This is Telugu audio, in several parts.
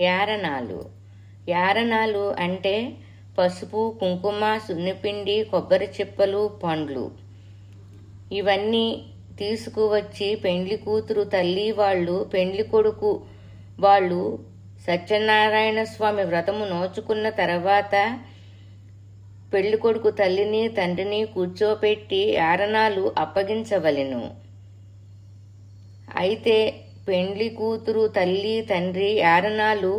యారణాలు. యారణాలు అంటే పసుపు, కుంకుమ, సున్నిపిండి, కొబ్బరి చిప్పలు, పండ్లు ఇవన్నీ తీసుకువచ్చి పెండ్లి కూతురు తల్లి వాళ్ళు, పెండ్లి కొడుకు వాళ్ళు సత్యనారాయణ స్వామి వ్రతము నోచుకున్న తర్వాత పెళ్లి కొడుకు తల్లిని తండ్రిని కూర్చోపెట్టి యారణాలు అప్పగించవలెను. అయితే పెండ్లి కూతురు తల్లి తండ్రి యారణాలు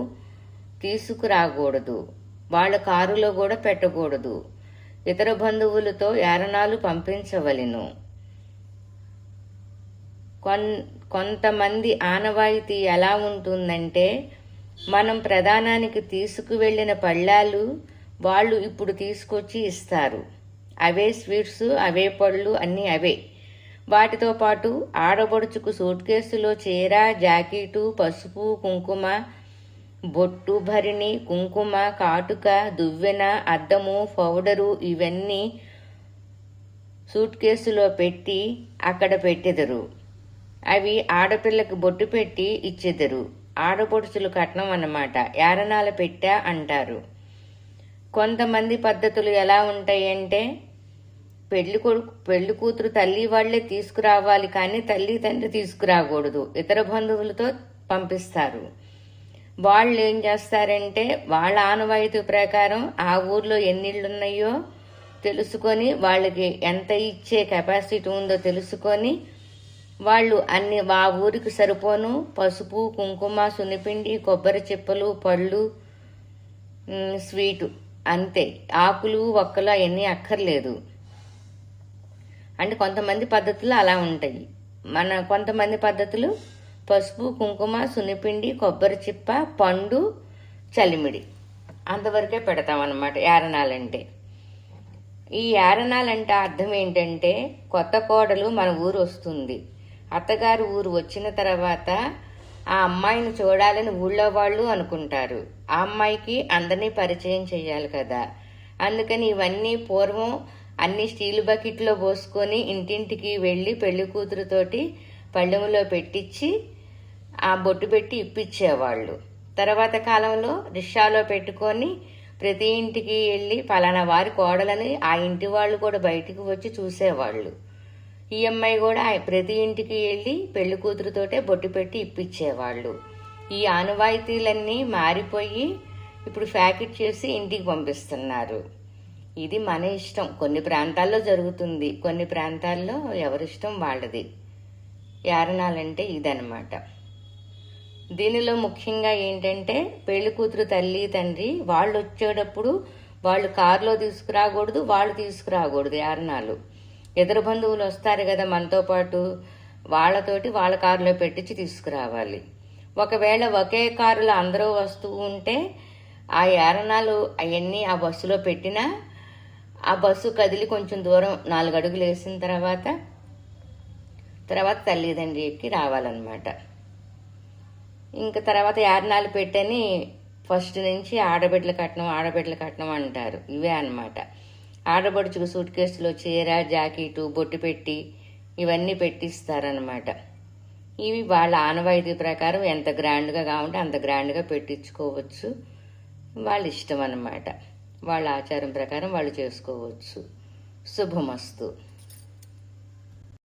తీసుకురాకూడదు, వాళ్ళ కారులో కూడా పెట్టకూడదు. ఇతర బంధువులతో యారణాలు పంపించవలెను. కొంతమంది ఆనవాయితీ ఎలా ఉంటుందంటే, మనం ప్రధానానికి తీసుకువెళ్ళిన పళ్ళాలు వాళ్ళు ఇప్పుడు తీసుకొచ్చి ఇస్తారు. అవే స్వీట్స్, అవే పళ్ళు, అన్నీ అవే. వాటితో పాటు ఆడబడుచుకు సూట్ కేసులో చీర, జాకెటు, పసుపు, కుంకుమ, బొట్టు, భరిణి, కుంకుమ, కాటుక, దువ్వెన, అద్దము, పౌడరు ఇవన్నీ సూట్ కేసులో పెట్టి అక్కడ పెట్టెదరు. అవి ఆడపిల్లకి బొట్టు పెట్టి ఇచ్చెదరు. ఆడపడుచులు కట్నం అన్నమాట. యారణాల పెట్టె అంటారు. కొంతమంది పద్ధతులు ఎలా ఉంటాయంటే, పెళ్లి కూతురు తల్లి వాళ్లే తీసుకురావాలి, కానీ తల్లి తండ్రి తీసుకురాకూడదు. ఇతర బంధువులతో పంపిస్తారు. వాళ్ళు ఏం చేస్తారంటే, వాళ్ళ ఆనవాయితీ ప్రకారం ఆ ఊర్లో ఎన్నిళ్ళున్నాయో తెలుసుకొని, వాళ్ళకి ఎంత ఇచ్చే కెపాసిటీ ఉందో తెలుసుకొని, వాళ్ళు ఆ ఊరికి సరిపోను పసుపు, కుంకుమ, సున్నిపిండి, కొబ్బరి చిప్పలు, పళ్ళు, స్వీటు అంతే. ఆకులు ఒక్కలు అవన్నీ అక్కర్లేదు. అంటే కొంతమంది పద్ధతులు అలా ఉంటాయి. కొంతమంది పద్ధతులు పసుపు, కుంకుమ, సున్నిపిండి, కొబ్బరి చిప్ప, పండు, చలిమిడి అంతవరకే పెడతామన్నమాట యారణాలంటే. ఈ యారణాలంటే అర్థం ఏంటంటే, కొత్త కోడలు మన ఊరు వస్తుంది. అత్తగారు ఊరు వచ్చిన తర్వాత ఆ అమ్మాయిని చూడాలని ఊళ్ళో వాళ్ళు అనుకుంటారు. ఆ అమ్మాయికి అందరినీ పరిచయం చేయాలి కదా. అందుకని ఇవన్నీ పూర్వం అన్ని స్టీల్ బకెట్లో పోసుకొని ఇంటింటికి వెళ్ళి పెళ్లి కూతురుతోటి పళ్ళెములో పెట్టించి ఆ బొట్టు పెట్టి ఇప్పించేవాళ్ళు. తర్వాత కాలంలో రిక్షాలో పెట్టుకొని ప్రతి ఇంటికి వెళ్ళి పలానా వారి కోడలని ఆ ఇంటి వాళ్ళు కూడా బయటికి వచ్చి చూసేవాళ్ళు. ఈ అమ్మాయి కూడా ప్రతి ఇంటికి వెళ్ళి పెళ్లి కూతురుతోటే బొట్టు పెట్టి ఇప్పించేవాళ్ళు. ఈ ఆనవాయితీలన్నీ మారిపోయి ఇప్పుడు ప్యాకెట్ చేసి ఇంటికి పంపిస్తున్నారు. ఇది మన ఇష్టం. కొన్ని ప్రాంతాల్లో జరుగుతుంది, కొన్ని ప్రాంతాల్లో ఎవరిష్టం వాళ్ళది. యారణాలంటే ఇదనమాట. దీనిలో ముఖ్యంగా ఏంటంటే, పెళ్లి కూతురు తల్లి తండ్రి వాళ్ళు వచ్చేటప్పుడు వాళ్ళు కారులో తీసుకురాకూడదు, వాళ్ళు తీసుకురాకూడదు యారణాలు. ఇతర బంధువులు వస్తారు కదా మనతో పాటు, వాళ్ళతోటి వాళ్ళ కారులో పెట్టించి తీసుకురావాలి. ఒకవేళ ఒకే కారులో అందరూ వస్తూ ఉంటే ఆ యారణాలు అవన్నీ ఆ బస్సులో పెట్టినా ఆ బస్సు కదిలి కొంచెం దూరం 4 అడుగులు వేసిన తర్వాత తల్లిదండ్రి ఎక్కి రావాలన్నమాట. ఇంకా తర్వాత యారణాలు పెట్టని ఫస్ట్ నుంచి ఆడబిడ్డల కట్నం అంటారు. ఇవే అన్నమాట. ఆడబడుచుకు సూట్ కేసులో చీర, జాకెటు, బొట్టు పెట్టి ఇవన్నీ పెట్టిస్తారనమాట. ఇవి వాళ్ళ ఆనవాయితీ ప్రకారం ఎంత గ్రాండ్గా కావాలంటే అంత గ్రాండ్గా పెట్టించుకోవచ్చు. వాళ్ళ ఇష్టం అన్నమాట. వాళ్ళ ఆచారం ప్రకారం వాళ్ళు చేసుకోవచ్చు. శుభమస్తు.